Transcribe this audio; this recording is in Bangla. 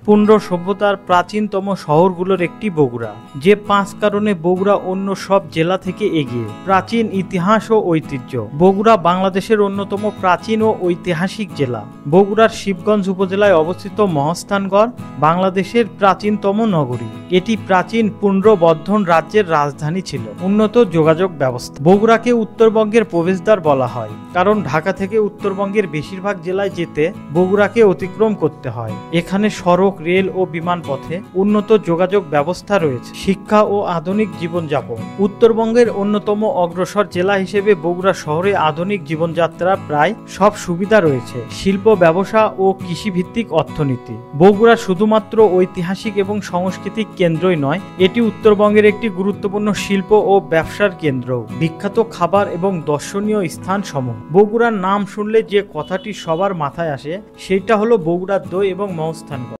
পুণ্ড সভ্যতার প্রাচীনতম শহরগুলোর একটি বগুড়া, যে 5 কারণে বগুড়া অন্য সব জেলা থেকে এগিয়ে। প্রাচীন ইতিহাস ও ঐতিহ্য। বগুড়া বাংলাদেশের অন্যতম প্রাচীন ও ঐতিহাসিক জেলা। বগুড়ার শিবগঞ্জ উপজেলায় অবস্থিত মহাস্থানগড় বাংলাদেশের প্রাচীনতম নগরী। এটি প্রাচীন পুণ্ড্রবর্ধন রাজ্যের রাজধানী ছিল। উন্নত যোগাযোগ ব্যবস্থা। বগুড়াকে উত্তরবঙ্গের প্রবেশদ্বার বলা হয়, কারণ ঢাকা থেকে উত্তরবঙ্গের বেশিরভাগ জেলায় যেতে বগুড়াকে অতিক্রম করতে হয়। এখানে সড়ক, রেল ও বিমান পথে উন্নত যোগাযোগ ব্যবস্থা রয়েছে। শিক্ষা ও আধুনিক জীবনযাপন। উত্তরবঙ্গের অন্যতম অগ্রসর জেলা হিসেবে বগুড়া শহরে আধুনিক জীবনযাত্রার প্রায় সব সুবিধা রয়েছে। শিল্প, ব্যবসা ও কৃষিভিত্তিক অর্থনীতি। বগুড়া শুধুমাত্র ঐতিহাসিক এবং সাংস্কৃতিক কেন্দ্রই নয়, এটি উত্তরবঙ্গের একটি গুরুত্বপূর্ণ শিল্প ও ব্যবসার কেন্দ্র। বিখ্যাত খাবার এবং দর্শনীয় স্থান সমূহ। বগুড়ার নাম শুনলে যে কথাটি সবার মাথায় আসে সেটা হলো বগুড়ার দই এবং মহাস্থানগড়।